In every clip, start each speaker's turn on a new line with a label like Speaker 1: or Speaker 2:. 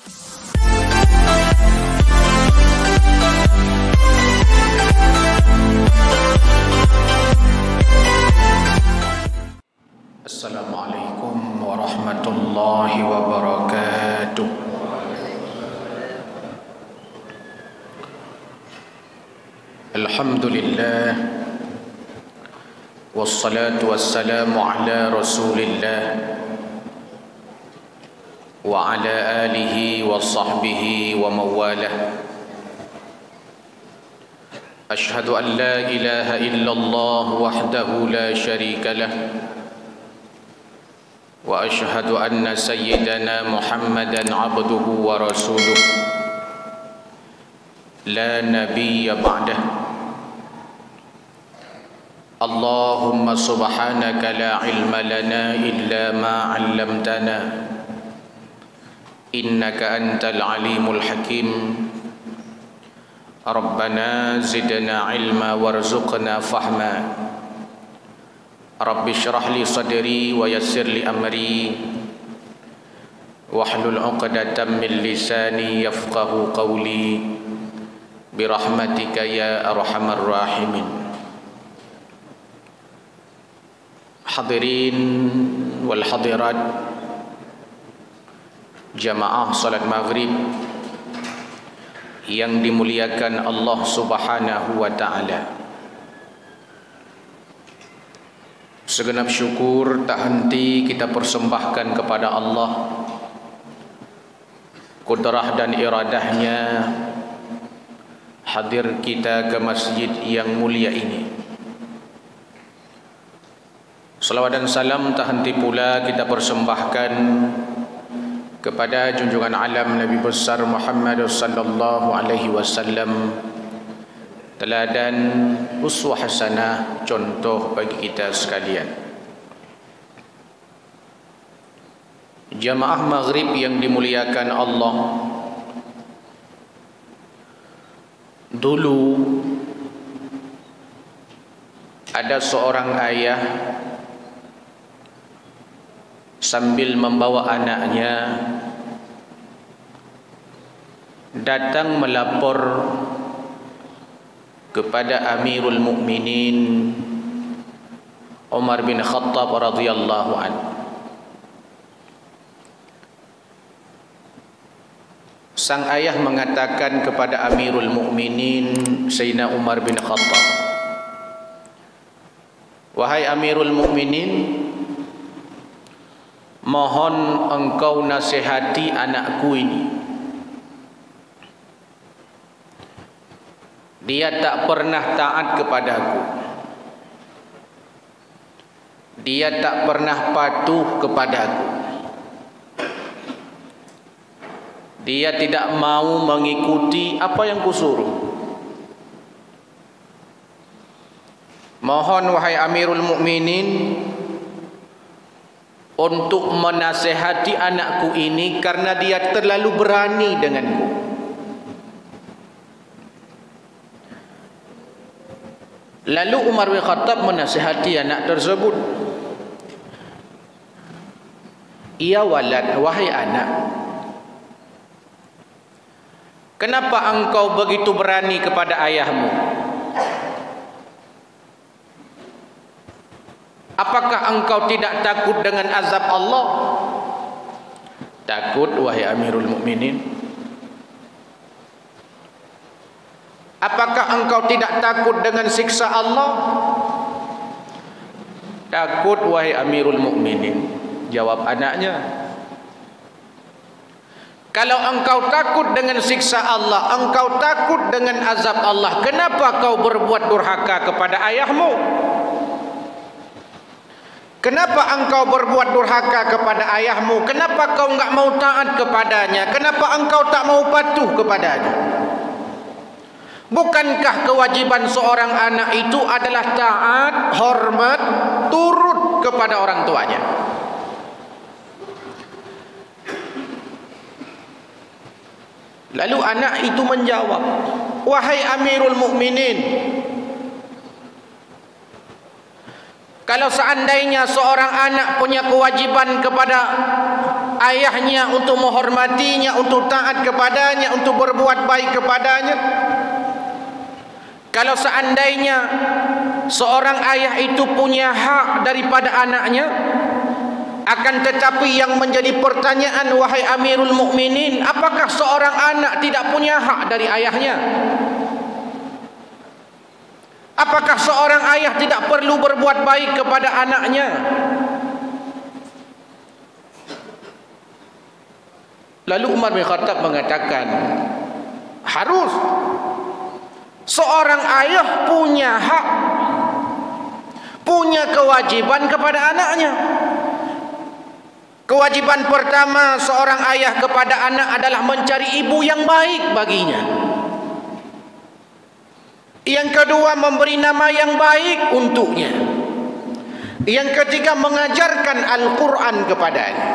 Speaker 1: Assalamualaikum warahmatullahi wabarakatuh. Alhamdulillah, wassalatu wassalamu ala rasulillah wa ala alihi wa sahbihi wa mawalah. Ashhadu an la ilaha illallah wahdahu la sharika lah, wa ashhadu anna sayyidana Muhammadan abduhu wa rasuluh la nabiyya ba'dah. Allahumma subhanaka la ilma lana illa ma 'allamtana innaka antal alimul hakim. Rabbana zidna ilma warzuqna fahma. Rabbi syrah li sadri wa yassir li amri wahlul 'uqdatam min lisani yafqahu qawli birahmatika ya arhamar rahimin. Hadirin wal hadirat, jamaah salat maghrib yang dimuliakan Allah Subhanahu wa ta'ala. Segenap syukur tak henti kita persembahkan kepada Allah. Kudrah dan iradahnya hadir kita ke masjid yang mulia ini. Salawat dan salam tak henti pula kita persembahkan kepada junjungan alam Nabi besar Muhammad sallallahu alaihi wasallam, teladan uswah hasanah, contoh bagi kita sekalian. Jamaah maghrib yang dimuliakan Allah, dulu ada seorang ayah sambil membawa anaknya datang melapor kepada Amirul Mukminin Umar bin Khattab radhiyallahu anhu. Sang ayah mengatakan kepada Amirul Mukminin Sayyidina Umar bin Khattab, "Wahai Amirul Mukminin, mohon engkau nasihati anakku ini. Dia tak pernah taat kepadaku. Dia tak pernah patuh kepadaku. Dia tidak mau mengikuti apa yang kusuruh. Mohon wahai Amirul Mukminin untuk menasehati anakku ini karena dia terlalu berani denganku." Lalu Umar bin Khattab menasihati anak tersebut, "Ya walad, wahai anak, kenapa engkau begitu berani kepada ayahmu? Apakah engkau tidak takut dengan azab Allah?" "Takut wahai Amirul Mukminin." "Apakah engkau tidak takut dengan siksa Allah?" "Takut wahai Amirul Mukminin," jawab anaknya. "Kalau engkau takut dengan siksa Allah, engkau takut dengan azab Allah, kenapa kau berbuat durhaka kepada ayahmu? Kenapa engkau berbuat durhaka kepada ayahmu? Kenapa kau enggak mau taat kepadanya? Kenapa engkau tak mau patuh kepadanya? Bukankah kewajiban seorang anak itu adalah taat, hormat, turut kepada orang tuanya?" Lalu anak itu menjawab, "Wahai Amirul Mukminin, kalau seandainya seorang anak punya kewajiban kepada ayahnya, untuk menghormatinya, untuk taat kepadanya, untuk berbuat baik kepadanya. Kalau seandainya seorang ayah itu punya hak daripada anaknya, akan tetapi yang menjadi pertanyaan, wahai Amirul Mukminin, apakah seorang anak tidak punya hak dari ayahnya? Apakah seorang ayah tidak perlu berbuat baik kepada anaknya? Lalu Umar bin Khattab mengatakan, harus. Seorang ayah punya hak, punya kewajiban kepada anaknya. Kewajiban pertama seorang ayah kepada anak adalah mencari ibu yang baik baginya. Yang kedua, memberi nama yang baik untuknya. Yang ketiga, mengajarkan Al-Quran kepadanya.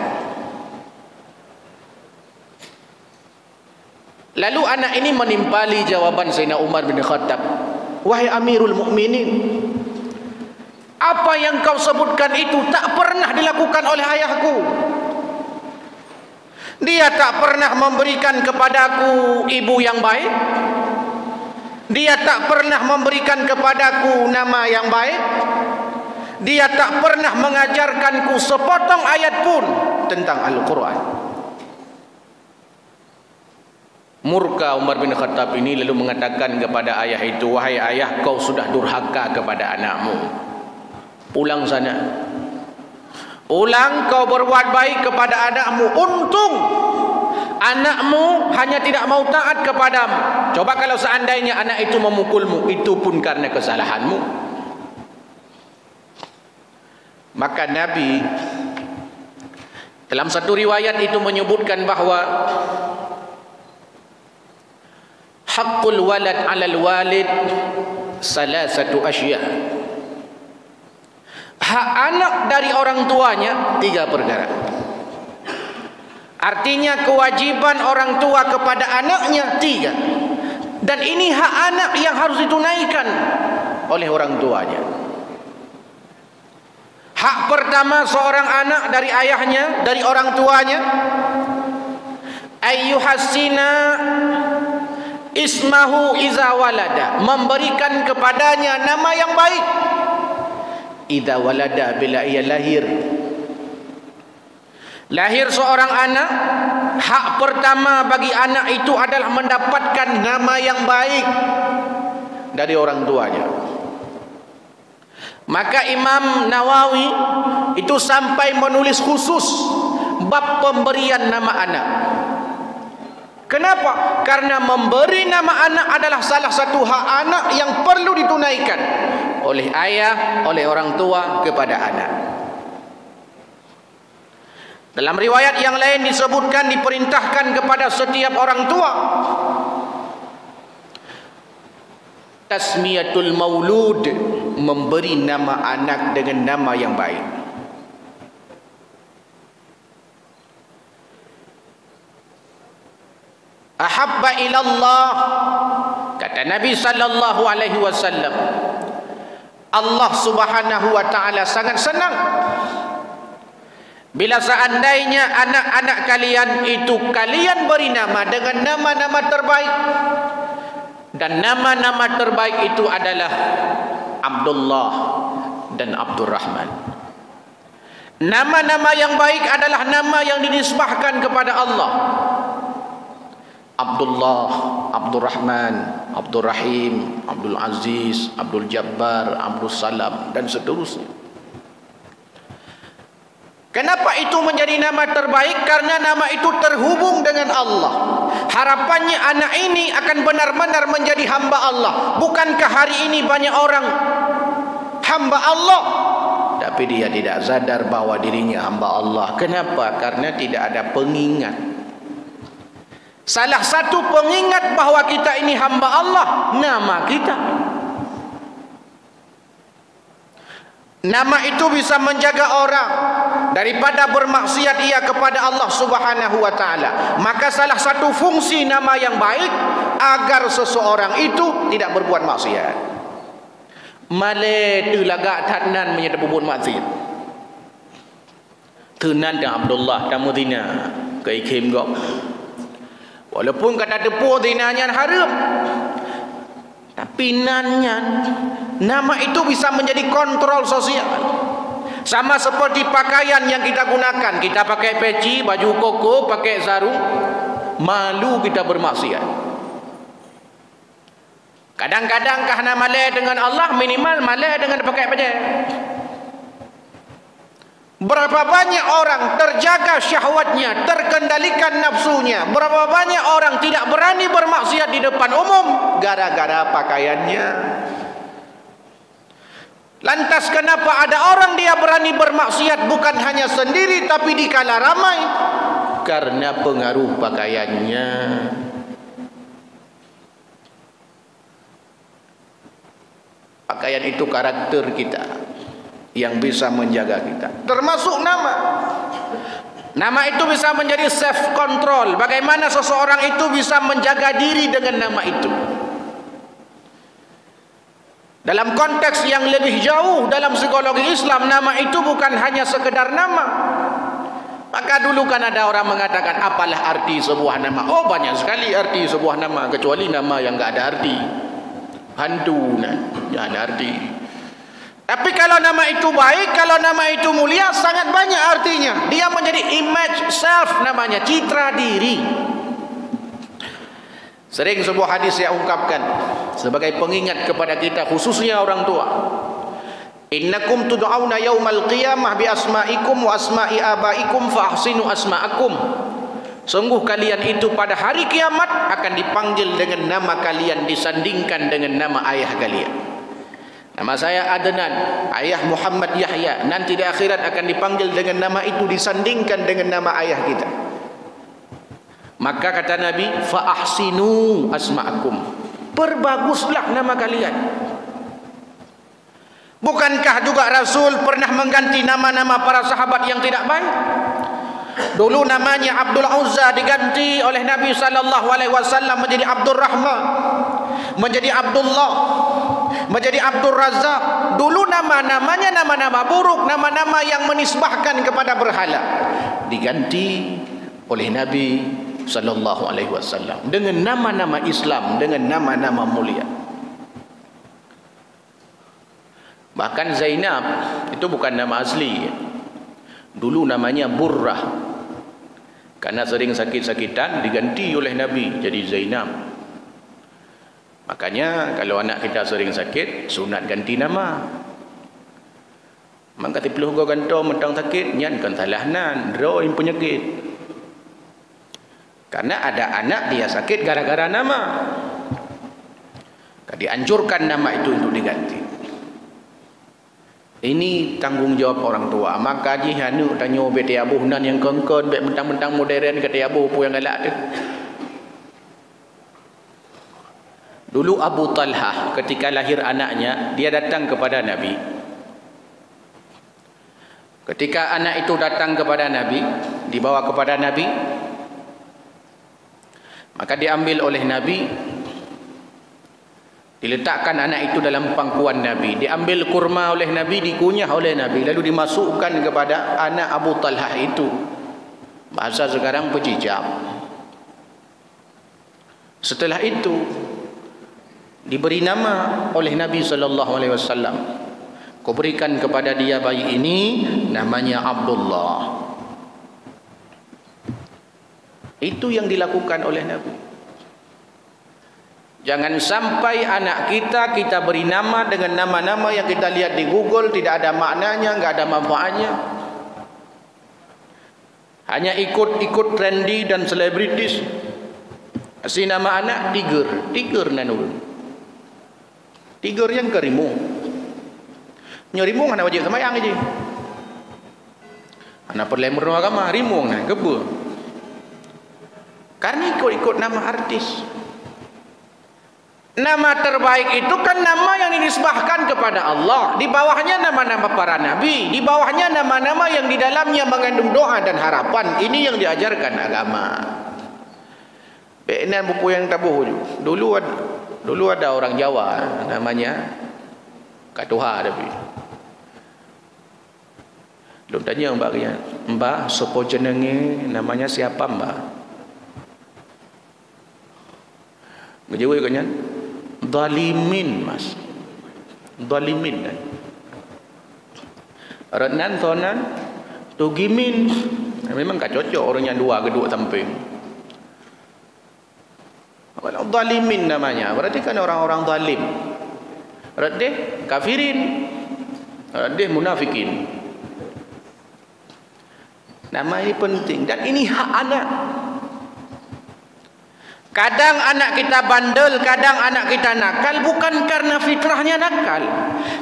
Speaker 1: Lalu anak ini menimpali jawaban Sayyidina Umar bin Khattab, wahai Amirul Mukminin, apa yang kau sebutkan itu tak pernah dilakukan oleh ayahku. Dia tak pernah memberikan kepadaku ibu yang baik. Dia tak pernah memberikan kepadaku nama yang baik. Dia tak pernah mengajarkanku sepotong ayat pun tentang Al-Quran. Murka Umar bin Khattab ini lalu mengatakan kepada ayah itu, wahai ayah, kau sudah durhaka kepada anakmu. Pulang sana. Pulang, kau berbuat baik kepada anakmu. Untung anakmu hanya tidak mau taat kepadamu. Coba kalau seandainya anak itu memukulmu, itu pun karena kesalahanmu. Maka Nabi dalam satu riwayat itu menyebutkan bahawa haqqul walad 'alal walid salasatu asya. Hak anak dari orang tuanya 3 perkara. Artinya kewajiban orang tua kepada anaknya 3. Dan ini hak anak yang harus ditunaikan oleh orang tuanya. Hak pertama seorang anak dari ayahnya, dari orang tuanya, ayyuhassina ismahu iza walada, memberikan kepadanya nama yang baik. Iza walada, bila ia lahir. Lahir seorang anak, hak pertama bagi anak itu adalah mendapatkan nama yang baik dari orang tuanya. Maka Imam Nawawi itu sampai menulis khusus bab pemberian nama anak. Kenapa? Karena memberi nama anak adalah salah satu hak anak yang perlu ditunaikan oleh ayah, oleh orang tua kepada anak. Dalam riwayat yang lain disebutkan, diperintahkan kepada setiap orang tua tasmiyatul maulud, memberi nama anak dengan nama yang baik. Ahabba ilallah, kata Nabi sallallahu alaihi wasallam, Allah Subhanahu wa taala sangat senang bila seandainya anak-anak kalian itu kalian beri nama dengan nama-nama terbaik. Dan nama-nama terbaik itu adalah Abdullah dan Abdurrahman. Nama-nama yang baik adalah nama yang dinisbahkan kepada Allah. Abdullah, Abdurrahman, Abdurrahim, Abdul Aziz, Abdul Jabbar, Abdul Salam, dan seterusnya. Kenapa itu menjadi nama terbaik? Karena nama itu terhubung dengan Allah. Harapannya anak ini akan benar-benar menjadi hamba Allah. Bukankah hari ini banyak orang hamba Allah, tapi dia tidak sadar bahwa dirinya hamba Allah. Kenapa? Karena tidak ada pengingat. Salah satu pengingat bahwa kita ini hamba Allah, nama kita. Nama itu bisa menjaga orang daripada bermaksiat ia kepada Allah Subhanahu wa taala. Maka salah satu fungsi nama yang baik agar seseorang itu tidak berbuat maksiat. Male tu lagak tanan menyedap berbuat maksiat. Tunan dan Abdullah dan Mudina ke ikim kau. Walaupun kata tepuh dinanya haram, tapi nannya nama itu bisa menjadi kontrol sosial. Sama seperti pakaian yang kita gunakan. Kita pakai peci, baju koko, pakai sarung, malu kita bermaksiat. Kadang-kadang kerana malah dengan Allah, minimal malah dengan pakai peci. Berapa banyak orang terjaga syahwatnya, terkendalikan nafsunya. Berapa banyak orang tidak berani bermaksiat di depan umum gara-gara pakaiannya. Lantas kenapa ada orang dia berani bermaksiat bukan hanya sendiri tapi di kala ramai? Karena pengaruh pakaiannya. Pakaian itu karakter kita yang bisa menjaga kita. Termasuk nama. Nama itu bisa menjadi self control. Bagaimana seseorang itu bisa menjaga diri dengan nama itu. Dalam konteks yang lebih jauh dalam psikologi Islam, nama itu bukan hanya sekedar nama. Maka dulu kan ada orang mengatakan, apalah arti sebuah nama? Oh, banyak sekali arti sebuah nama, kecuali nama yang enggak ada arti. Hantu, ya ada arti. Tapi kalau nama itu baik, kalau nama itu mulia, sangat banyak artinya. Dia menjadi image self, namanya citra diri. Sering sebuah hadis saya ungkapkan sebagai pengingat kepada kita, khususnya orang tua. Innakum tud'auna yaumal qiyamah bi asma'ikum wa asma'i abaikum fa ahsinu asma'akum. Sungguh kalian itu pada hari kiamat akan dipanggil dengan nama kalian, disandingkan dengan nama ayah kalian. Nama saya Adnan, ayah Muhammad Yahya. Nanti di akhirat akan dipanggil dengan nama itu, disandingkan dengan nama ayah kita. Maka kata Nabi, fa ahsinu asma'akum. Perbaguslah nama kalian. Bukankah juga Rasul pernah mengganti nama-nama para sahabat yang tidak baik? Dulu namanya Abdul Uzza diganti oleh Nabi SAW menjadi Abdul Rahman, menjadi Abdullah, menjadi Abdul Razak. Dulu nama-namanya nama-nama buruk, nama-nama yang menisbahkan kepada berhala. Diganti oleh Nabi SAW dengan nama-nama Islam, dengan nama-nama mulia. Bahkan Zainab itu bukan nama asli. Dulu namanya Burrah. Karena sering sakit-sakitan diganti oleh Nabi jadi Zainab. Makanya kalau anak kita sering sakit, sunat ganti nama. Maka tipluh go ganto mentang sakit, nyan kan salah nan, draw yang penyakit. Karena ada anak dia sakit gara-gara nama. Dianjurkan nama itu untuk diganti. Ini tanggung jawab orang tua. Maka jihanu tanya bete abuh nan yang kongkon, bet mentang-mentang modern kata abuh pu yang galak tu. Dulu Abu Talhah ketika lahir anaknya, dia datang kepada Nabi. Ketika anak itu datang kepada Nabi, dibawa kepada Nabi, maka diambil oleh Nabi, diletakkan anak itu dalam pangkuan Nabi, diambil kurma oleh Nabi, dikunyah oleh Nabi, lalu dimasukkan kepada anak Abu Talhah itu. Bahasa sekarang pecicap. Setelah itu diberi nama oleh Nabi SAW. Kau berikan kepada dia bayi ini namanya Abdullah. Itu yang dilakukan oleh Nabi. Jangan sampai anak kita beri nama dengan nama-nama yang kita lihat di Google, tidak ada maknanya, enggak ada manfaatnya. Hanya ikut-ikut trendy dan selebritis. Si nama anak Tiger nanul. Tiger yang kerimu. Nyerimu anak wajib sama yang aja. Anak perlemur agama rimung nah kebul. Karena ikut-ikut nama artis. Nama terbaik itu kan nama yang dinisbahkan kepada Allah. Di bawahnya nama-nama para nabi. Di bawahnya nama-nama yang di dalamnya mengandung doa dan harapan. Ini yang diajarkan agama. Ini buku yang tabuh. Dulu ada orang Jawa namanya Kak Tuha tapi. Belum tanya mbak Mbak, sopo jenenge namanya siapa Mbak? Menjawab kan? Zalimin Mas. Zalimin kan. Renan tonan tugimin. Memang tak cocok orangnya dua kedua samping. Zalimin namanya. Berarti kan orang-orang zalim. Berarti kafirin. Berarti munafikin. Nama ini penting dan ini hak anak. Kadang anak kita bandel, kadang anak kita nakal, bukan karena fitrahnya nakal.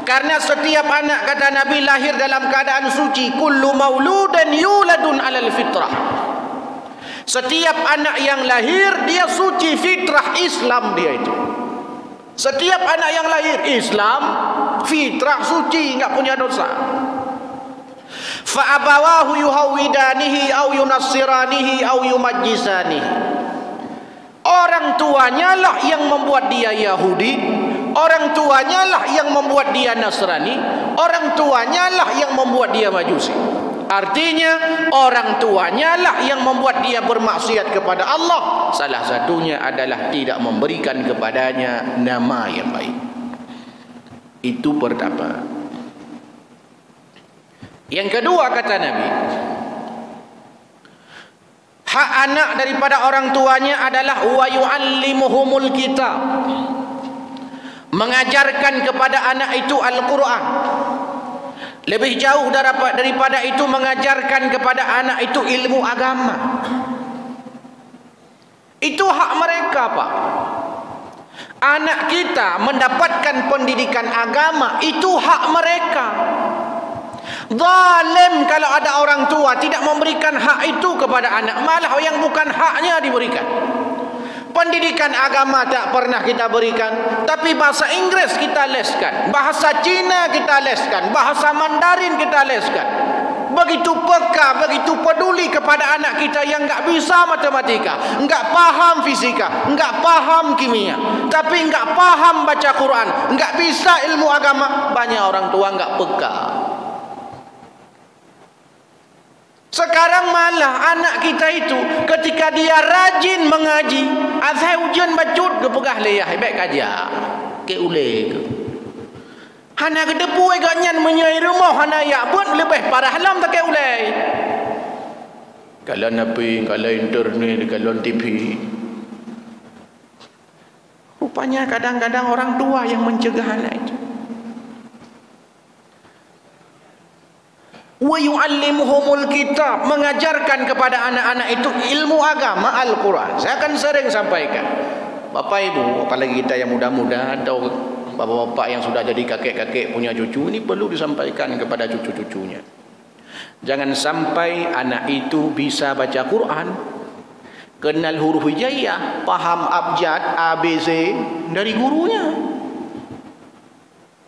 Speaker 1: Karena setiap anak, kata Nabi, lahir dalam keadaan suci. Kullu mauludun yuladun alal fitrah. Setiap anak yang lahir, dia suci, fitrah Islam dia itu. Setiap anak yang lahir Islam, fitrah suci, enggak punya dosa. Fa abawahu yuhawidanihi au yunassiranihi au yumajjisanihi. Orang tuanya lah yang membuat dia Yahudi, orang tuanya lah yang membuat dia Nasrani, orang tuanya lah yang membuat dia Majusi. Artinya orang tuanya lah yang membuat dia bermaksiat kepada Allah. Salah satunya adalah tidak memberikan kepadanya nama yang baik. Itu pertama. Yang kedua, kata Nabi, hak anak daripada orang tuanya adalah wa yu'allimuhumul kitab. Mengajarkan kepada anak itu Al-Quran. Lebih jauh daripada itu, mengajarkan kepada anak itu ilmu agama. Itu hak mereka, Pak. Anak kita mendapatkan pendidikan agama, itu hak mereka. Zalim kalau ada orang tua tidak memberikan hak itu kepada anak, malah yang bukan haknya diberikan. Pendidikan agama tak pernah kita berikan, tapi bahasa Inggris kita leskan, bahasa Cina kita leskan, bahasa Mandarin kita leskan. Begitu peka, begitu peduli kepada anak kita yang enggak bisa matematika, enggak paham fisika, enggak paham kimia, tapi enggak paham baca Quran, enggak bisa ilmu agama. Banyak orang tua enggak peka. Sekarang malah anak kita itu ketika dia rajin mengaji, azai ujian bacut ke pegah leyah baik kaja ke ule ke hana ke depu agaknya menyai rumah hana ya pun lebih parah halam tak ke ule kalau napi, kalau internet, kalau TV. Rupanya kadang-kadang orang tua yang mencegah anak itu. Wa yu'allimuhumul kitab, mengajarkan kepada anak-anak itu ilmu agama Al-Quran. Saya akan sering sampaikan, Bapak Ibu, apalagi kita yang muda-muda atau bapak-bapak yang sudah jadi kakek-kakek punya cucu, ini perlu disampaikan kepada cucu-cucunya. Jangan sampai anak itu bisa baca Quran, kenal huruf hijaiyah, paham abjad ABC dari gurunya.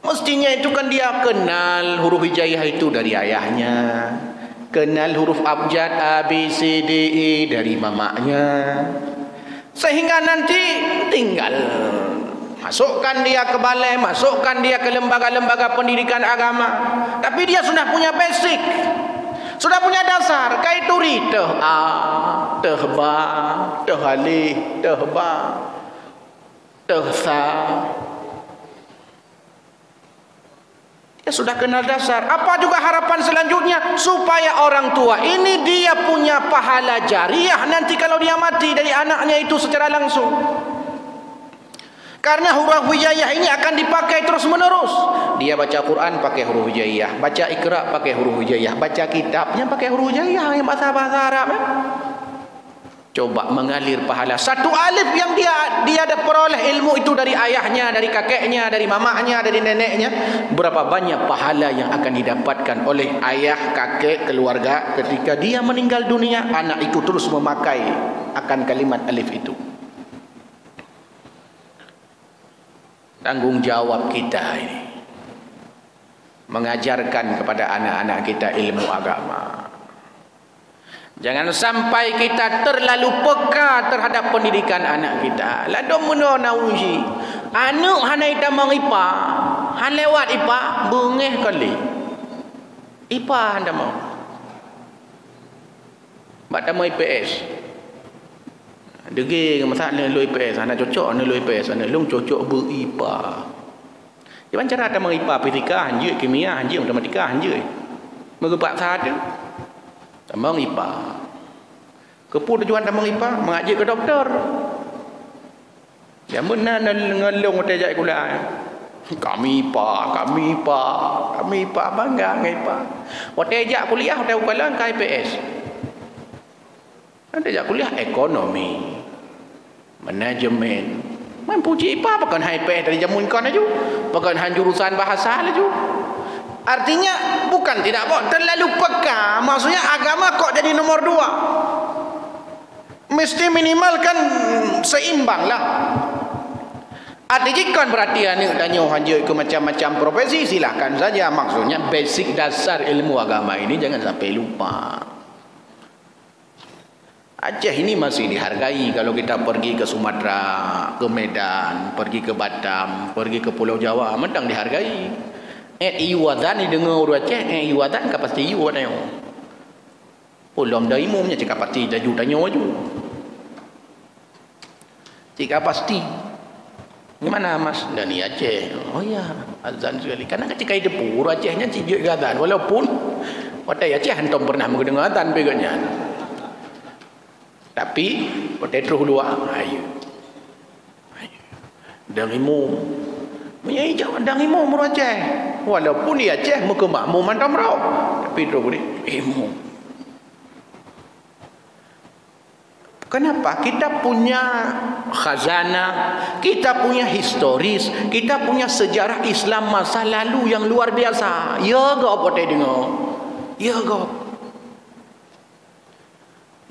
Speaker 1: Mestinya itu kan dia kenal huruf hijaiyah itu dari ayahnya, kenal huruf abjad A, B, C, D, E dari mamanya. Sehingga nanti tinggal masukkan dia ke balai, masukkan dia ke lembaga-lembaga pendidikan agama. Tapi dia sudah punya basic, sudah punya dasar. Kaituri teh A, teh ba, teh alif, teh ba, teh sa. Ya sudah kenal dasar. Apa juga harapan selanjutnya? Supaya orang tua ini dia punya pahala jariah nanti kalau dia mati dari anaknya itu secara langsung. Karena huruf hijaiyah ini akan dipakai terus menerus. Dia baca Quran pakai huruf hijaiyah, baca Iqra pakai huruf hijaiyah, baca kitabnya pakai huruf hijaiyah yang bahasa Arab. Coba mengalir pahala. Satu alif yang dia peroleh ilmu itu dari ayahnya, dari kakeknya, dari mamanya, dari neneknya. Berapa banyak pahala yang akan didapatkan oleh ayah, kakek, keluarga ketika dia meninggal dunia. Anak itu terus memakai akan kalimat alif itu. Tanggung jawab kita ini mengajarkan kepada anak-anak kita ilmu agama. Jangan sampai kita terlalu peka terhadap pendidikan anak kita. Ladom meno nauji. Anu hanai tamang ipa, han lewat ipa bengeh kali. Ipa anda mau. Mak tamu IPS. Degi masalah lu IPS, anak cocok lu IPS, anak lu cocok ber-IPA. Jangan cara tamu IPA, fisika, hanjut, kimia, hanjut, matematika, hanjut. Merupak satu. Tamu IPA. Kepu tujuan tamu IPA, mengajar ke doktor. Ya mana ngelong utai kula. Kami IPA bangga dengan IPA. Waktu ajak kuliah utai ukalan ke IPS. Ada ajak kuliah ekonomi, manajemen. Mampu IPA bukan IPS dari jamun kan aja. Bukan jurusan bahasa aja. Artinya bukan tidak kok terlalu peka. Maksudnya agama kok jadi nomor 2. Mesti minimal kan seimbang lah. Artinya kan berarti ane tanya hanjut ke macam-macam profesi silakan saja. Maksudnya basic dasar ilmu agama ini jangan sampai lupa. Aceh ini masih dihargai kalau kita pergi ke Sumatera, ke Medan, pergi ke Batam, pergi ke Pulau Jawa, mentang dihargai. Iwadan ni dengar orang Aceh, iwadan ka pasti iwa na yo. Ulam dah imumnya cakap pasti dah ju tanya ju. Cakap pasti. Gimana Mas? Dan ni Aceh. Oh ya, azan sekali. Karena ketika itu pur Acehnya cijuk azan walaupun pada Aceh hantam pernah mendengar azan beganya. Tapi pada terus luar ayo. Dan imum menyai jawab dan imum Aceh. Walaupun di Aceh muka makmum mantam rau. Tapi terus boleh imum. Kenapa? Kita punya khazanah, kita punya historis, kita punya sejarah Islam masa lalu yang luar biasa. Ya ke apa tadi dengar? Ya ke?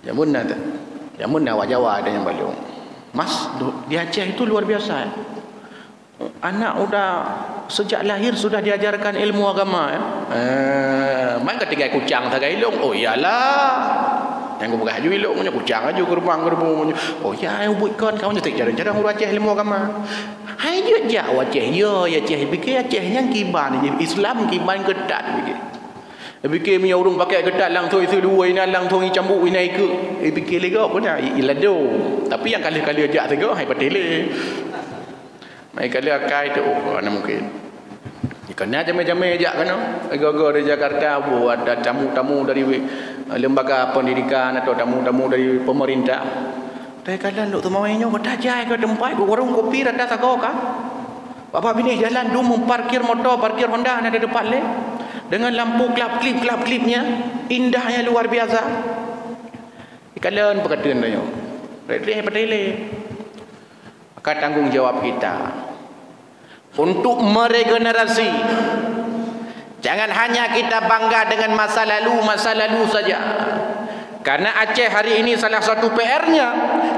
Speaker 1: Jamun nak Jawa ada yang balung. Mas, di Aceh itu luar biasa. Anak udah sejak lahir sudah diajarkan ilmu agama. Main ketika kucang tak ilung. Oh iyalah. Yang aku buka haju ilung punya kucang aja gerbang. Oh ya, yang buatkan kau nyetik jarang-jarang urut Aceh ilmu agama. Hai je Jawa Aceh. Ya Aceh fikir Aceh yang kiban Islam kiban ketat fikir. Fikir punya urung pakai ketat langsung itu dua ini langsung cambuk ini ke. Fikir lagi apa dah? Ilado. Tapi yang kali-kali ajak tengok hai patele. Mai kali akai tu mana mungkin. Kena jame-jame ajak kena. Agak-agak dari Jakarta buat ada tamu-tamu dari lembaga pendidikan atau tamu-tamu dari pemerintah. Tapi kalian lu tu maunya kata jai ke tempat warung kopi rada sago kan? Bapak bini jalan dulu parkir motor, parkir Honda ada depan le. Dengan lampu klip-klipnya indahnya luar biasa. Kalian perkataan dia. Patele. Maka tanggungjawab kita untuk meregenerasi. Jangan hanya kita bangga dengan masa lalu saja. Karena Aceh hari ini salah satu PR-nya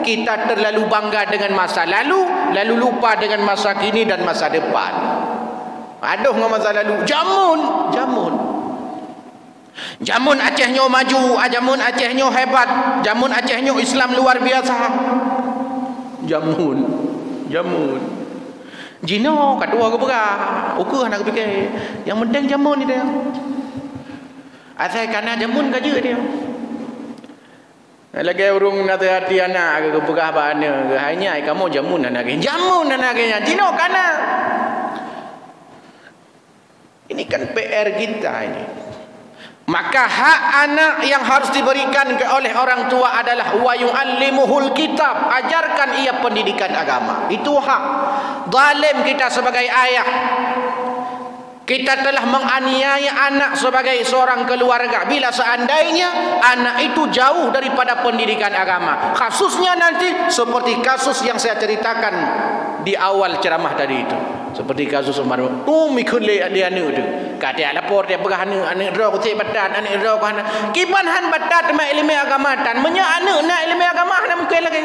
Speaker 1: kita terlalu bangga dengan masa lalu lupa dengan masa kini dan masa depan. Aduh dengan masa lalu. Jamun Acehnya maju, jamun Acehnya hebat, jamun Acehnya Islam luar biasa. Jamun. Jino kedua ke berah. Ukur nak fikir. Yang penting jamun ni dia. Asal kana jamun gaje dia. Lagi urung nak hati anak ke berah bana ke hanya kamu jamun anak ke. Jamun anak ke. Jino kana. Ini kan PR kita ini. Maka hak anak yang harus diberikan oleh orang tua adalah wa yu'allimuhul kitab, ajarkan ia pendidikan agama. Itu hak. Zalim kita sebagai ayah, kita telah menganiaya anak sebagai seorang keluarga bila seandainya anak itu jauh daripada pendidikan agama. Kasusnya nanti seperti kasus yang saya ceritakan di awal ceramah tadi itu. Seperti kasus Umar mikul dia anu tu. Kata lapor dia pegah anak ro kutik badan, anak ro kana. Kiban han badat mak ilmu agama tan. Menya anak nak ilmu agama hana mungkin lagi.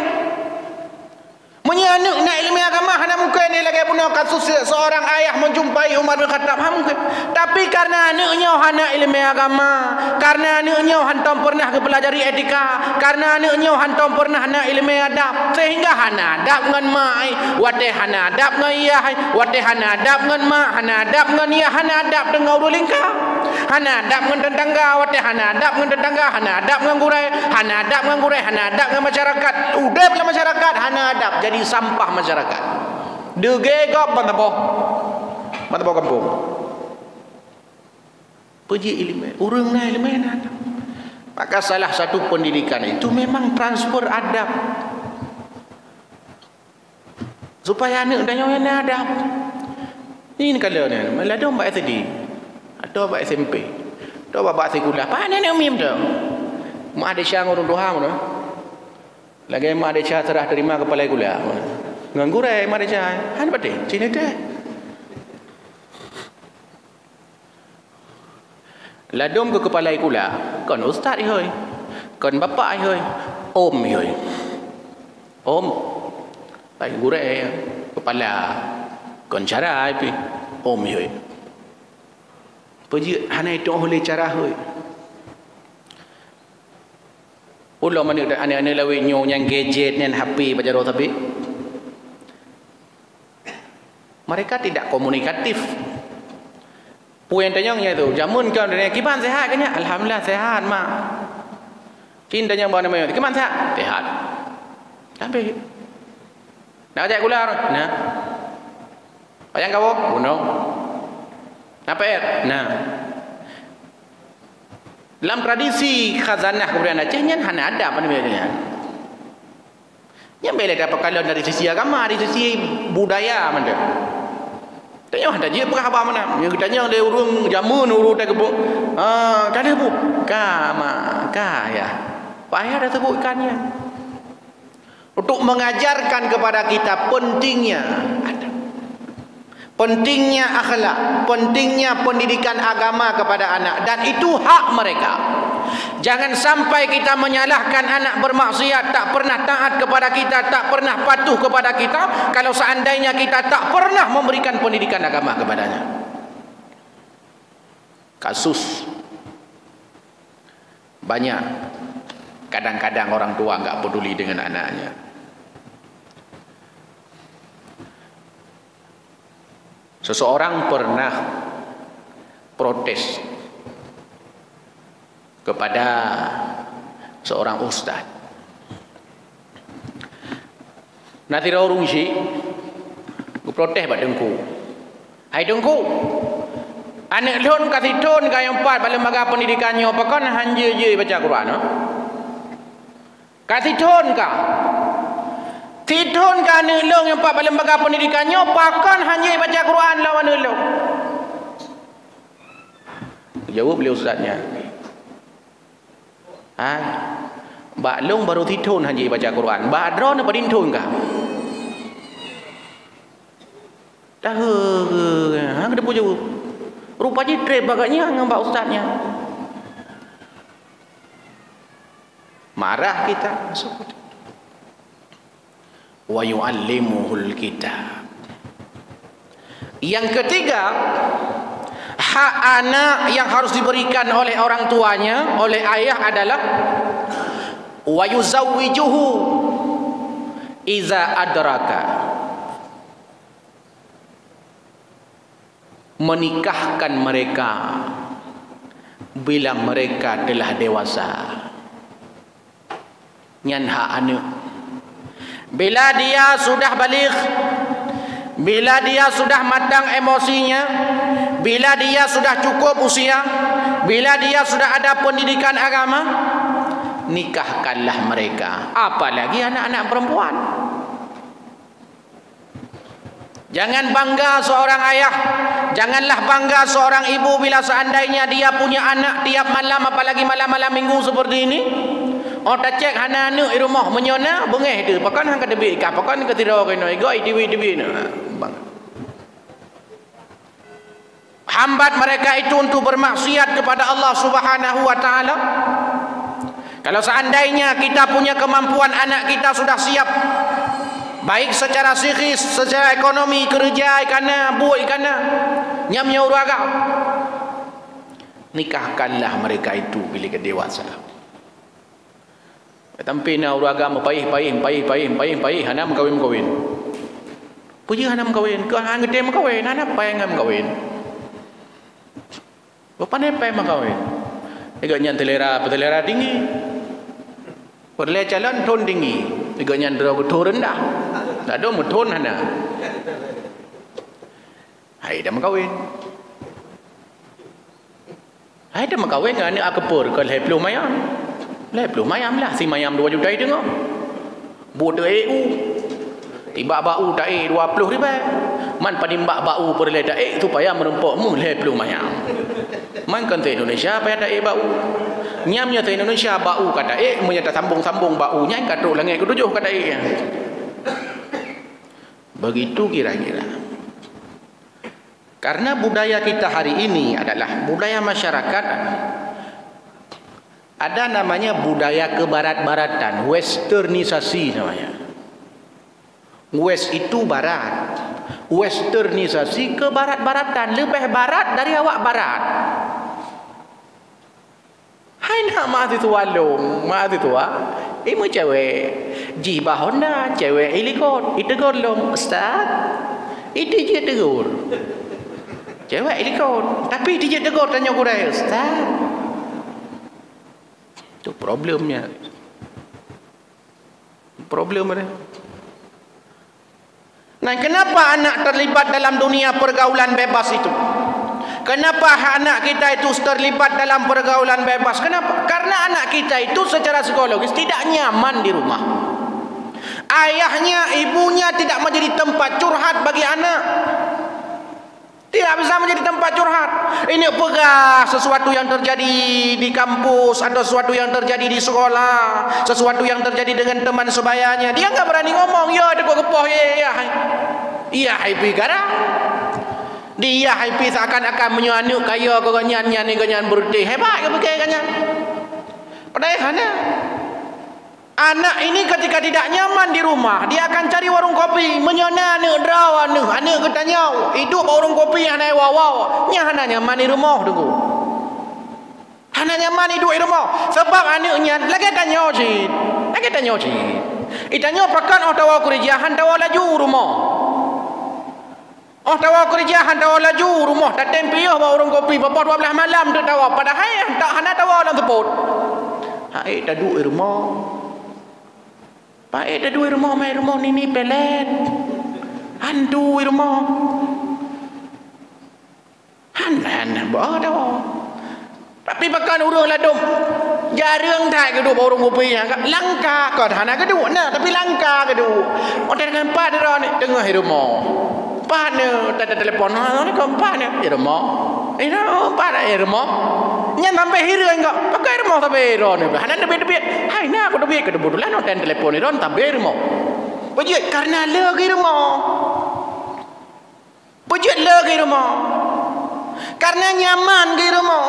Speaker 1: Menya anak nak ilmu agama hana mungkin ni lagi punya kasus seorang ayah menjumpai Umar bin Khattab mungkin. Tapi karena anaknya hana ilmu agama, karena anaknya hantam pernah mempelajari etika, karena anaknya hantam pernah nak ilmu adab, sehingga hana adab dengan mai, wate hana adab dengan iya, wate hana adab dengan mak, hana adab dengan iya, hana adab dengan urulingka. Hana adab dengan tetangga, wate hana adab dengan tetangga, hana adab dengan gurai, hana adab dengan gurai, hana adab dengan masyarakat. Udah dalam masyarakat hana adab, jadi sampah masyarakat. Degegap bantaboh. Bantaboh kampung. Puji ilmu, urang na ilmu adab. Maka salah satu pendidikan itu memang transfer adab. Supaya anak dan yang adab. Ini kalau ni, malah dong baik tadi. Atau baik SMP. Atau bapak sekolah. Apa ni umim tu? Mak ada syang orang Tuhan tu. Lagi mak ada syang serah terima kepala kuliah. Nganggurai mak ada syang. Han pati, cina tu. Ladom ke kepala kuliah. Kon ustaz ihoi. Kon bapak ihoi. Om ihoi. Om. Baik gurai kepala. Kon cara api. Om ihoi. Puji hana itu oleh cara ihoi. Ulah mana anak-anak lawi nyo yang gadget yang HP baca roh tapi mereka tidak komunikatif. Puan tanya tu, jamun kau dari kiban sehat kan ya? Alhamdulillah sehat mak. Cin tanya bawa nama kiban sehat? Sehat. Tapi nak ajak gula nah. Bayang kau? Bunuh. Apa nah. Dalam tradisi khazanah kebudayaan Aceh yang hana ada apa namanya. Yang boleh dapat kalau dari sisi agama, dari sisi budaya mana. Tanya ada je apa khabar mana? Yang tanya dia urung jamun urung tak kebuk. Tak ada bu. Ya. Payah dah sebut ikannya. Untuk mengajarkan kepada kita pentingnya adab. Pentingnya akhlak, pentingnya pendidikan agama kepada anak dan itu hak mereka. Jangan sampai kita menyalahkan anak bermaksiat, tak pernah taat kepada kita, tak pernah patuh kepada kita kalau seandainya kita tak pernah memberikan pendidikan agama kepadanya. Kasus banyak. Kadang-kadang orang tua enggak peduli dengan anaknya. Seseorang pernah protes kepada seorang ustaz. Nanti orang si, aku protes pada dengku. Hai dengku, anak lon kasih ton kaya empat pada lembaga pendidikannya, apakah hanya je baca Quran? No? Kasih ton kah? Tidun kan nelong yang pak lembaga pendidikannya pakan hanya baca Quran lawan nelong. Jawab beliau ustaznya. Mbak long baru tidun hanya baca Quran. Mbak drone apa dintun kah? Dah ada pun jawab. Rupanya trip bagaknya dengan mbak ustaznya. Marah kita masuk. Wa yu'allimuhul kitab. Yang ketiga, hak anak yang harus diberikan oleh orang tuanya, oleh ayah adalah wa yuzawwijuhu iza adraka. Menikahkan mereka bila mereka telah dewasa. Nyan hak anak. Bila dia sudah baligh, bila dia sudah matang emosinya, bila dia sudah cukup usia, bila dia sudah ada pendidikan agama, nikahkanlah mereka. Apalagi anak-anak perempuan. Jangan bangga seorang ayah, janganlah bangga seorang ibu bila seandainya dia punya anak tiap malam, apalagi malam-malam minggu seperti ini. Oh tak cek hana anak di rumah menyona bengeh tu. Pakan hang kata bik kah, pakan ke tira kena igoi TV na. Bang. Hambat mereka itu untuk bermaksiat kepada Allah Subhanahu wa taala. Kalau seandainya kita punya kemampuan, anak kita sudah siap baik secara psikis, secara ekonomi, kerja ikana, buat ikana, nyamnya uraga. Nikahkanlah mereka itu bila dewasa. Tampi na uraga paih hanam kawin. Puji hanam kawin, ke hang gede kawin, hanap payang kawin. Pandai makawin. Igaknya telera tinggi. Perle jalan ton tinggi. Igaknya turun rendah. Tak ada muton hana. Hai dah makawin. Hai dah makawin dengan ni akapur ke leplu mayam. Leplu mayam lah si mayam 2 juta tengok. Bodoh EU. Tiba bau tak 20 ribu. Man padimbak bau perle tak supaya merumpukmu leplu mayam. Man kan te Indonesia payah tak bau. Nyamnya te Indonesia bau kata menyata sambung-sambung baunya katruk langit ketujuh kata begitu kira-kira. Karena budaya kita hari ini adalah budaya masyarakat ada namanya budaya kebarat-baratan, westernisasi namanya. West itu barat, westernisasi ke barat-baratan, lebih barat dari awak barat. Hai nak mahasiswa long, mahasiswa ibu cewek jibah Honda, cewek ilikot itegur long, ustaz itu je tegur cewek ilikot, tapi itu je tegur tanya kurai ustaz. Itu problemnya, problemnya. Nah, kenapa anak terlibat dalam dunia pergaulan bebas itu? Kenapa anak kita itu terlibat dalam pergaulan bebas? Kenapa? Karena anak kita itu secara psikologis tidak nyaman di rumah. Ayahnya, ibunya tidak menjadi tempat curhat bagi anak. Tidak bisa menjadi tempat curhat. Ini pegah sesuatu yang terjadi di kampus atau sesuatu yang terjadi di sekolah, sesuatu yang terjadi dengan teman sebayanya. Dia enggak berani ngomong. Ya, ada kepoh ya. Iya, happy gara. Dia happy seakan-akan menyuanu kaya keganyan ni ganyan berhenti. Hebat ke begini. Padahal anak ini ketika tidak nyaman di rumah, dia akan cari warung kopi, menyana ne draw anu, ane ketanya, hidup warung kopi hanai wow. Nya hana nyaman di rumah tunggu. Hana nyaman hidup di rumah sebab anaknya lagi tanya cik. Itanya pakan tawa kerjaan tawa laju rumah. Tawa kerjaan tawa laju rumah, tak tempiah warung kopi papa 12 malam tu tawa. Padahal tak hana tawa dalam teput. Hai dah duduk di rumah. Pak dah duduk di rumah, main rumah ni pelet. Hantu di rumah. Han tahu. Tapi bahkan orang ladum jarang tak kedua orang kopi yang langka kau hana kedua nah tapi langka kedua. Orang dengan empat dia ni tengah di rumah. Empat ni tak ada telefon ni kau empat ni di rumah. Empat di rumah. Nya sampai hira enggak pakai rumah sampai ron ni. Hana debit. Hai nak aku debit kebetulan orang telefon ni ron sampai rumah. Bejut karena lagi rumah. Bejut lagi rumah. Karena nyaman di rumah.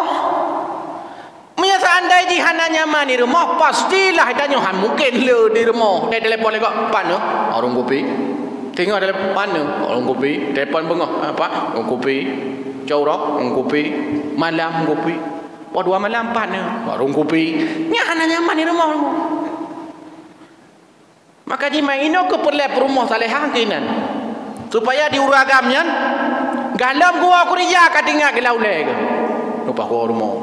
Speaker 1: Menyasa andai jihana nyaman di rumah, pastilah tanya han mungkin le di rumah. Dia telefon lagi pana orang kopi. Tengok ada pana orang kopi, telefon bengah apa? Orang kopi. Caurah orang kopi, malam kopi. Dua malam pana orang kopi. Nya hana nyaman di rumah. Maka jima ino ke perle rumah salehah kinan. Supaya diuragamnya galam gua kuriya katinga gelau leg. Lupa gua rumah.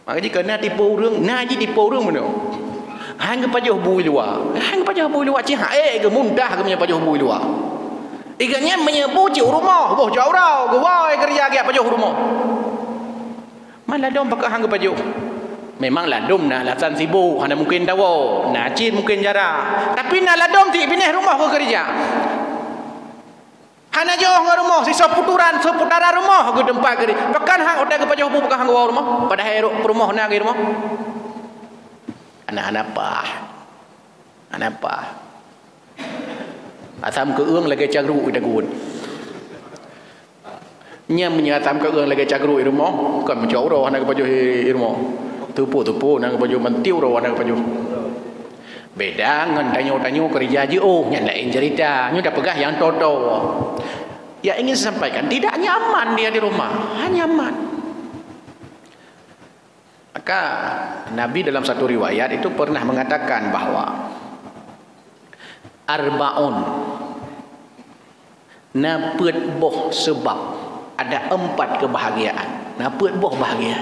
Speaker 1: Maka jika nak tipu orang, nak je tipu orang mana? Hang ke pajah bui luar. Hang pajah bui luar cih ke mundah ke punya pajah bui luar. Iganya menyebu cik rumah, boh jauh rau, gua kerja ke pajah rumah. Mana dom pakai hang ke pajah. Memang ladom nak lasan sibuk, hana mungkin dawo, nacin mungkin jarang. Tapi nak ladom ti pindah rumah ke kerja. Hana jauh ke rumah, sisa seputaran rumah ke tempat ke. Pekan hang udah ke pajah bukan hang ke rumah. Padahal rumah nak ke rumah. Anak apa? Asam ke ương lagi cagru ida gun. Nya menyatam ke ương lagi cagru di rumah, bukan menjauh roh hana ke pajah di rumah. Tupu nak ke pajah mentiu roh hana ke pajah. Beda dengan tanya-tanya kerja je yang lain cerita. Nya dah pegah yang toto. Ya ingin sampaikan tidak nyaman dia di rumah, hanya nyaman. Maka Nabi dalam satu riwayat itu pernah mengatakan bahwa arbaun napet boh sebab ada 4 kebahagiaan. Naput boh bahagia.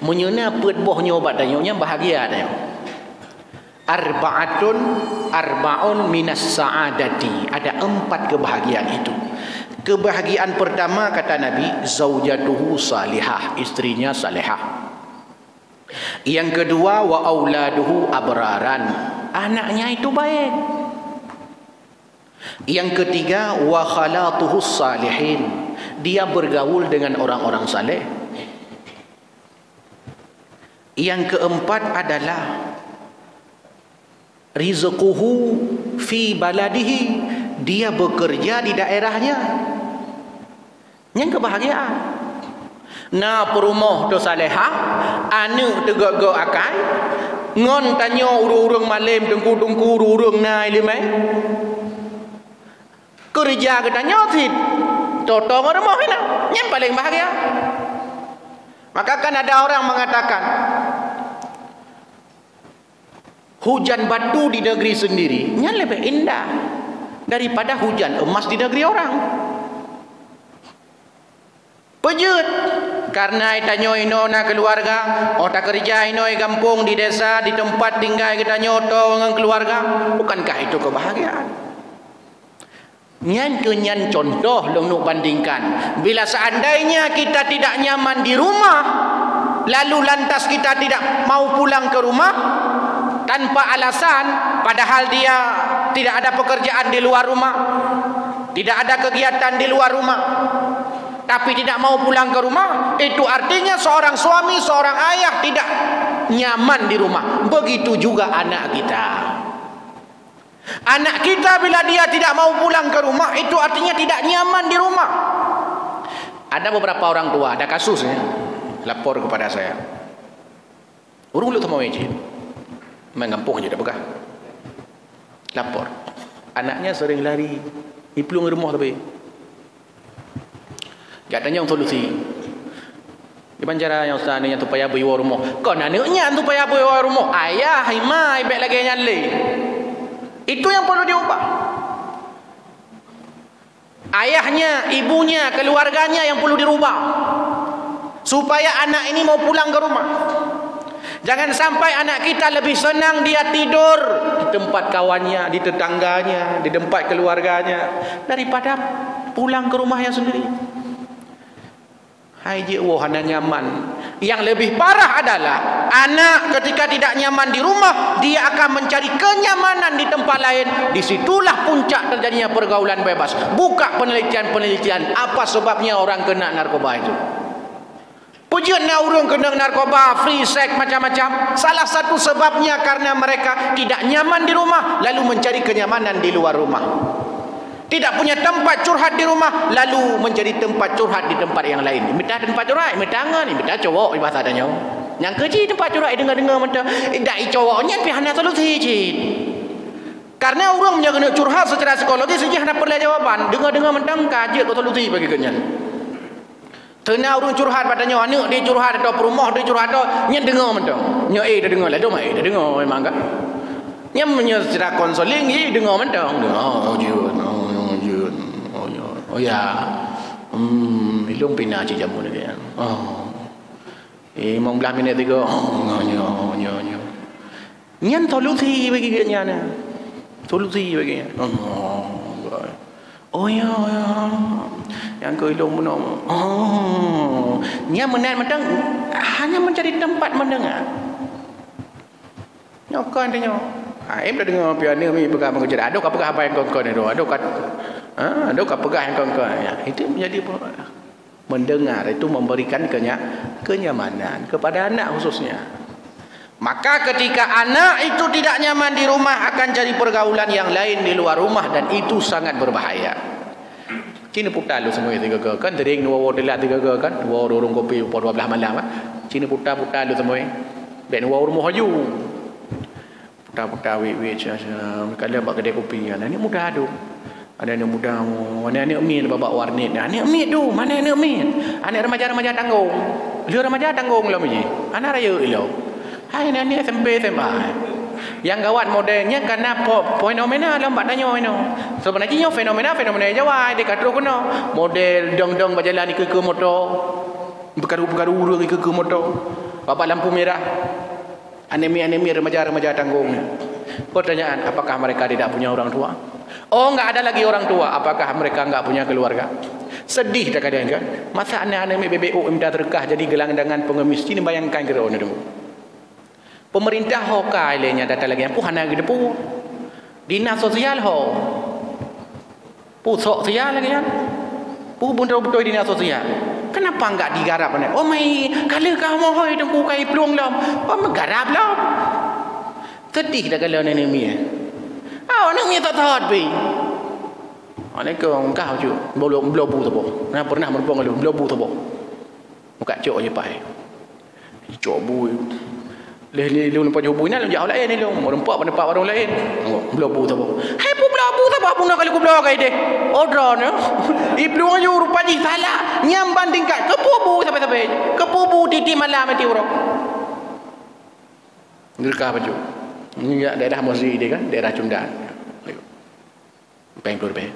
Speaker 1: Menyena put bohnya obat dayunya bahagia dayu. Arba'un minas sa'adati. Ada 4 kebahagiaan itu. Kebahagiaan pertama kata Nabi, zaujatuhu salihah, istrinya salihah. Yang kedua, wa auladuhu abraran, anaknya itu baik. Yang ketiga, wa khalatuhu salihin, dia bergaul dengan orang-orang saleh. Yang keempat adalah rizquhu fi baladihi, dia bekerja di daerahnya. Yang kebahagiaan. Na perumah tu salehah, anu tegak-gak akai, ngon tanya urung-urung malam tengku-tengku urung nai limai. Kerja ke tanya thit, totong rumah ina, yang paling bahagia. Maka kan ada orang mengatakan hujan batu di negeri sendiri yang lebih indah daripada hujan emas di negeri orang. Pejut karena tanya ino na keluarga, otak kerja ino kampung di desa di tempat tinggal kita nyoto dengan keluarga, bukankah itu kebahagiaan? Nyan contoh long bandingkan, bila seandainya kita tidak nyaman di rumah, lalu lantas kita tidak mau pulang ke rumah tanpa alasan, padahal dia tidak ada pekerjaan di luar rumah, tidak ada kegiatan di luar rumah, tapi tidak mau pulang ke rumah, itu artinya seorang suami, seorang ayah tidak nyaman di rumah. Begitu juga anak kita. Anak kita bila dia tidak mau pulang ke rumah, itu artinya tidak nyaman di rumah. Ada beberapa orang tua, ada kasusnya, lapor kepada saya. Urung lu mau izin, main kampung aja dah pegah. Lapor, anaknya sering lari, ipulung rumah tapi. Katanya yang solusi. Di pancara yang ustaz ni yang tu payah bawa rumah. Kau anaknya tu payah bawa rumah. Ayah, imai, baik lagi nyale. Itu yang perlu diubah. Ayahnya, ibunya, keluarganya yang perlu dirubah. Supaya anak ini mau pulang ke rumah. Jangan sampai anak kita lebih senang dia tidur di tempat kawannya, di tetangganya, di tempat keluarganya, daripada pulang ke rumahnya sendiri. Hai je wahana nyaman. Yang lebih parah adalah anak ketika tidak nyaman di rumah, dia akan mencari kenyamanan di tempat lain. Disitulah puncak terjadinya pergaulan bebas. Buka penelitian-penelitian apa sebabnya orang kena narkoba itu. Pujuknya orang kena narkoba, free sex macam-macam. Salah satu sebabnya karena mereka tidak nyaman di rumah, lalu mencari kenyamanan di luar rumah. Tidak punya tempat curhat di rumah, lalu menjadi tempat curhat di tempat yang lain. Minta tempat curhat, minta tangan, minta cowok di bahasa adanya. Yang kecil tempat curhat dengar-dengar minta, dai cowoknya pihana solusi cik. Karena orang punya kena curhat secara psikologis saja hendak perlu jawaban. Dengar-dengar mentang kaji ke solusi bagi kenyan. Tena orang curhat padanya, anak dia curhat atau perumah dia curhat atau nya dengar mentang. Nya dah dengar lah, dah mai dah dengar memang kan. Nya punya secara konseling ye dengar mentang. Oh oh ya, ilung pina cik jamu ni kan. Oh, mau belah minit tiga. Nyo. Nyan solusi bagi dia ni. Solusi bagi. Oh ya. Yang ke ilung mana? Oh, nyan menat mentang hanya mencari tempat mendengar. Nyokan dia. Em dah dengar piano mi pegang mengejar. Aduk apa apa yang kau ni tu? Aduk pegang yang kau ya. Itu menjadi mendengar itu memberikan kenyamanan kepada anak khususnya. Maka ketika anak itu tidak nyaman di rumah, akan cari pergaulan yang lain di luar rumah, dan itu sangat berbahaya. Cina putar lu semua tiga ke kan tering dua delat tiga ke kan dua orang kopi pukul 12 malam kan. Cina putar lu semua. Ben dua rumah haju. Putar we kalau buat kedai kopi kan ni mudah tu. Ada anak muda, anak min babak warnet. Anak min tu, mana anak min? Anak remaja tanggung. Dia remaja tanggung lah miji. Anak raya ilo. Hai anak SMP SMA. Yang gawat modelnya karena fenomena lambat tanya ino. Sebenarnya fenomena Jawa dia kata kena model dong berjalan ke motor. Bergaru-garu lagi ke motor. Bapak lampu merah. Anemi remaja-remaja tanggung. Pertanyaan, apakah mereka tidak punya orang tua? Oh, enggak ada lagi orang tua. Apakah mereka enggak punya keluarga? Sedih tak kadang kan? Masa anak-anak BBO minta terkah jadi gelandangan pengemis. Ini bayangkan kira orang tunggu. Pemerintah hokai lainnya data lagi yang puhana gitu pu. Dinas sosial ho. Pu sosial lagi kan? Pu betul-betul dinas sosial. Kenapa enggak digarap ni? Oh mai, kalau kamu hoi tunggu kai peluang lam. Oh menggarap lam. Sedih dah kalau nenek mi. Ah, nenek mi tak tahu pi. Alaikum kau je. Belum bu tu bo. Nah pernah merupakan belum bu tu bo. Muka cok je pai. Cok bu. Leh lu nampak bu ni lu jauh lain ni lu. Rempak pada orang lain. Belum bu tu bo. Hai pu belum bu tu bo pun kali ku belum kai deh. Odron ya. Ibnu ayu rupanya salah. Nyam bandingkan kepubu sampai-sampai. Kepubu titi malam mati urang. Gerkah baju. Ini daerah Mozi dia kan, daerah Cundan. Peng keluar peng.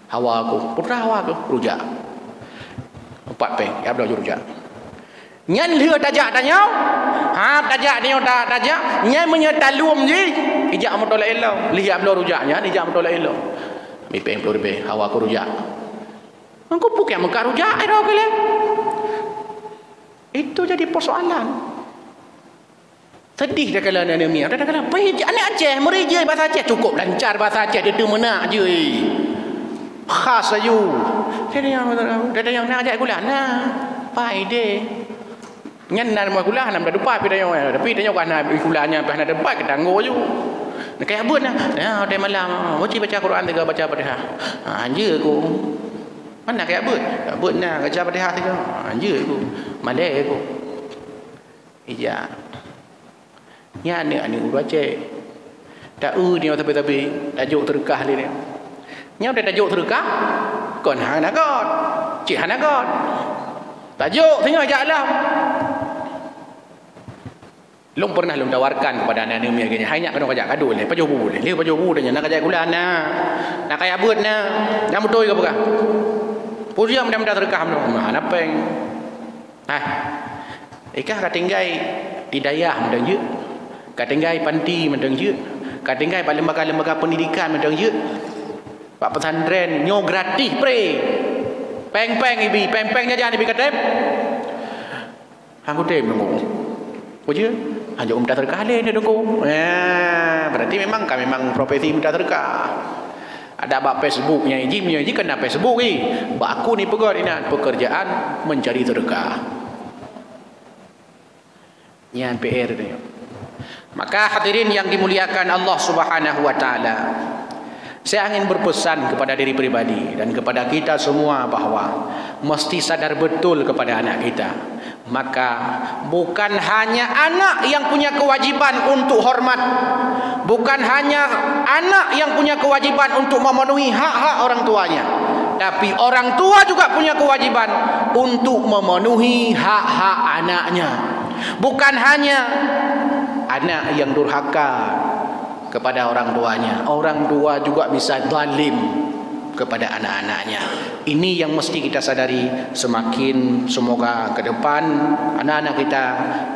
Speaker 1: Hawa aku, putra hawa aku, rujak. 4 peng, ya belajar rujak. Nyan lừa tajak tanya. Ha tajak dia tajak, nyan menyetalum je. Ijak motol elo, lihat belajar rujaknya, ijak motol elo. Mi peng keluar peng, hawa aku rujak. Aku bukan muka rujak ero kele. Itu jadi persoalan. Sedih dah kalau anak mi. Dah kalau anak Aceh, mereka bahasa Aceh cukup lancar bahasa Aceh dia tu menak je. Khas ayu. Dia yang nak ajak gula nah. Pai de. Nyan nak mau gula nak depan pi dia yang tapi dia kan nak gulanya pas nak depan ke tanggo ju. Nak kayak abun nah. Ya dia malam wajib baca Quran tiga baca Fatihah. Ha je aku. Mana kayak abun? Abun nak baca Fatihah tiga. Ha je aku. Malai aku. Iya. Nya ni urut Aceh. Tak dia tapi tajuk terkah dia. Nya ada tajuk terkah. Kon hana god. Cik hana god. Tajuk tengok jalan. Long pernah long tawarkan kepada anak ni gini. Hanya kena kajak kadu le, pajo bu le. Le pajo bu dia nak kajak gula na. Nak kaya abut na. Nak betul ke bukan? Pujian mudah-mudah terkah mana peng. Hai. Ikah katinggai hidayah mendang je. Katinggai panti mendang je. Katinggai lembaga-lembaga pendidikan mendang je. Pak pesantren nyo gratis pre. Peng-peng ibi, peng-peng jajan ibi katep. Aku tem nunggu. Pujian hanya minta terkah le dia nunggu. Berarti memang profesi minta terkah. Ada bab Facebooknya iji kena Facebook ni. Bak aku ni pekerjaan mencari terkah. Yang PR ni. Maka hadirin yang dimuliakan Allah Subhanahu wa taala. Saya ingin berpesan kepada diri pribadi dan kepada kita semua bahawa mesti sadar betul kepada anak kita. Maka bukan hanya anak yang punya kewajiban untuk hormat. Bukan hanya anak yang punya kewajiban untuk memenuhi hak-hak orang tuanya. Tapi orang tua juga punya kewajiban untuk memenuhi hak-hak anaknya. Bukan hanya anak yang durhaka kepada orang tuanya. Orang tua juga bisa zalim kepada anak-anaknya. Ini yang mesti kita sadari. Semakin semoga ke depan anak-anak kita,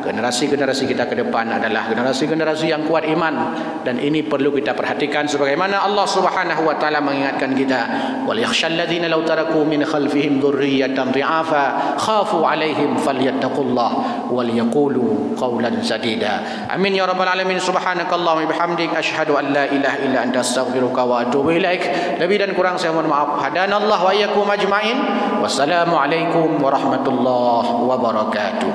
Speaker 1: generasi-generasi kita ke depan adalah generasi-generasi yang kuat iman, dan ini perlu kita perhatikan sebagaimana Allah Subhanahu wa taala mengingatkan kita, wal yakhshal ladzina law taraku min khalfihim dhurriyyatan dhi'afa khafu 'alaihim falyattaqullah wal yaqulu qawlan sadida. Amin ya rabbal alamin. Subhanakallahumma bihamdik asyhadu an la ilaha illa anta astaghfiruka wa atubu ilaik. Lebih dan kurang saya mohon maaf. Hadanallah wa iyyakum ajmain. Wassalamualaikum warahmatullahi wabarakatuh.